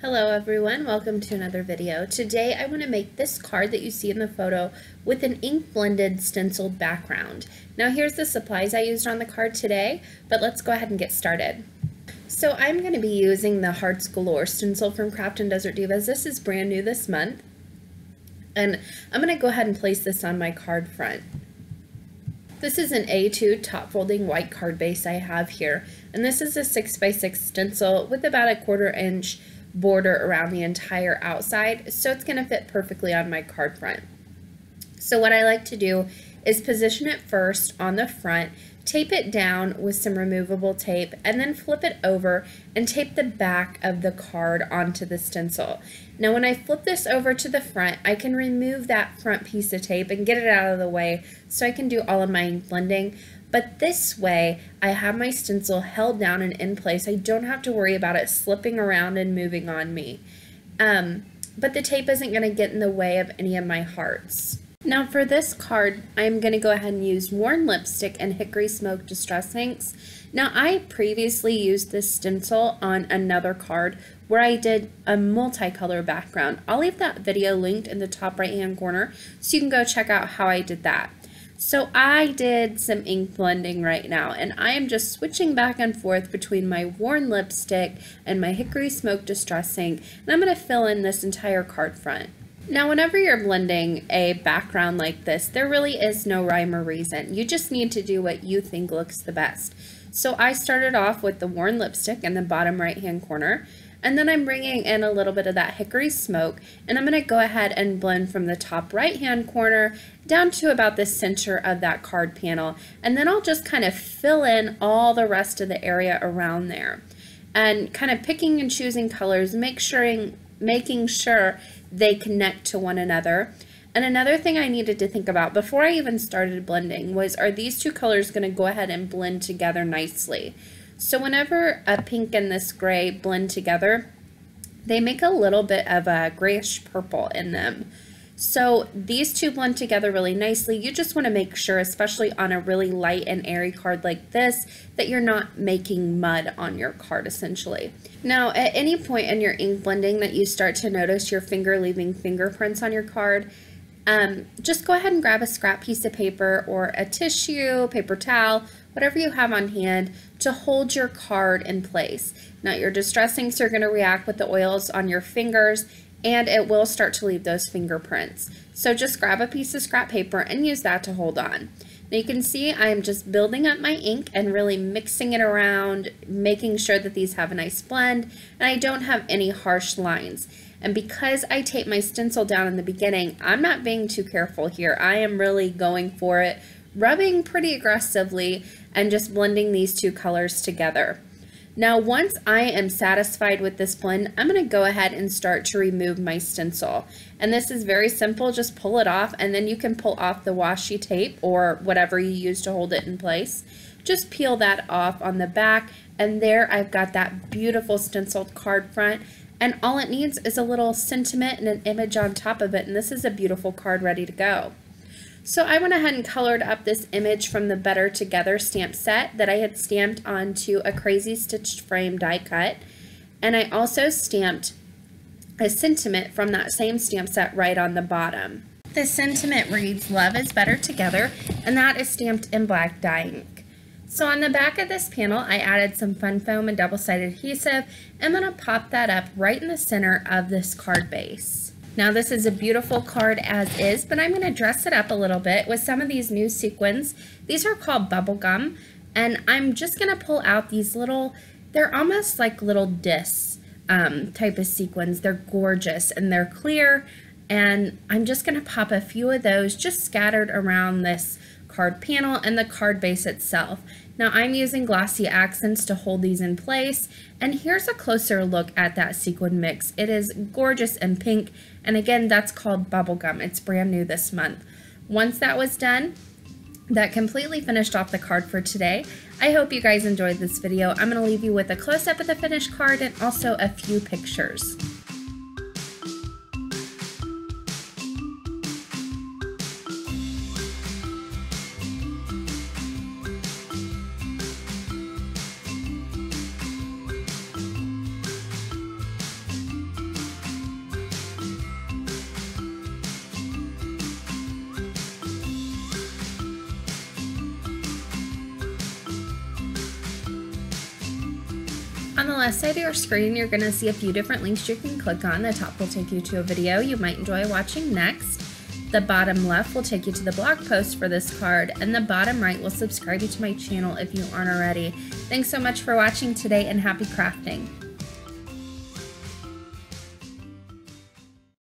Hello everyone, welcome to another video. Today I want to make this card that you see in the photo with an ink blended stenciled background. Now here's the supplies I used on the card today, but let's go ahead and get started. So I'm going to be using the Hearts Galore stencil from Craft and Desert Divas. This is brand new this month, and I'm going to go ahead and place this on my card front. This is an A2 top folding white card base I have here, and this is a 6x6 stencil with about a 1/4 inch border around the entire outside, so it's going to fit perfectly on my card front. So what I like to do is position it first on the front, tape it down with some removable tape, and then flip it over and tape the back of the card onto the stencil. Now when I flip this over to the front, I can remove that front piece of tape and get it out of the way so I can do all of my blending. But this way, I have my stencil held down and in place. I don't have to worry about it slipping around and moving on me. But the tape isn't going to get in the way of any of my hearts. Now for this card, I'm going to go ahead and use Worn Lipstick and Hickory Smoke Distress Inks. Now I previously used this stencil on another card where I did a multicolor background. I'll leave that video linked in the top right hand corner so you can go check out how I did that. So I did some ink blending right now, and I am just switching back and forth between my Worn Lipstick and my Hickory Smoke Distress Ink, and I'm going to fill in this entire card front. Now whenever you're blending a background like this, there really is no rhyme or reason. You just need to do what you think looks the best. So I started off with the Worn Lipstick in the bottom right hand corner, and then I'm bringing in a little bit of that hickory smoke, and I'm going to go ahead and blend from the top right hand corner down to about the center of that card panel, and then I'll just kind of fill in all the rest of the area around there and kind of picking and choosing colors, making sure they connect to one another. And another thing I needed to think about before I even started blending was, are these two colors going to go ahead and blend together nicely? So whenever a pink and this gray blend together, they make a little bit of a grayish purple in them. So these two blend together really nicely. You just want to make sure, especially on a really light and airy card like this, that you're not making mud on your card essentially. Now at any point in your ink blending that you start to notice your finger leaving fingerprints on your card, just go ahead and grab a scrap piece of paper or a tissue, paper towel, whatever you have on hand to hold your card in place. Now your distress inks are going to react with the oils on your fingers, and it will start to leave those fingerprints. So just grab a piece of scrap paper and use that to hold on. Now you can see I'm just building up my ink and really mixing it around, making sure that these have a nice blend and I don't have any harsh lines. And because I tape my stencil down in the beginning, I'm not being too careful here. I am really going for it, rubbing pretty aggressively and just blending these two colors together. Now once I am satisfied with this blend, I'm going to go ahead and start to remove my stencil. And this is very simple, just pull it off, and then you can pull off the washi tape or whatever you use to hold it in place. Just peel that off on the back, and there I've got that beautiful stenciled card front. And all it needs is a little sentiment and an image on top of it, and this is a beautiful card ready to go. So I went ahead and colored up this image from the Better Together stamp set that I had stamped onto a Crazy Stitched frame die cut, and I also stamped a sentiment from that same stamp set right on the bottom. The sentiment reads, "Love is better together," and that is stamped in black dye ink. So on the back of this panel, I added some fun foam and double-sided adhesive. I'm going to pop that up right in the center of this card base. Now this is a beautiful card as is, but I'm going to dress it up a little bit with some of these new sequins. These are called bubblegum, and I'm just going to pull out these little, they're almost like little discs type of sequins. They're gorgeous and they're clear, and I'm just going to pop a few of those just scattered around this card panel and the card base itself. Now I'm using glossy accents to hold these in place, and here's a closer look at that sequin mix. It is gorgeous and pink, and again, that's called bubblegum. It's brand new this month. Once that was done, that completely finished off the card for today. I hope you guys enjoyed this video. I'm going to leave you with a close-up of the finished card and also a few pictures. On the left side of your screen, you're going to see a few different links you can click on. The top will take you to a video you might enjoy watching next. The bottom left will take you to the blog post for this card, and the bottom right will subscribe you to my channel if you aren't already. Thanks so much for watching today, and happy crafting!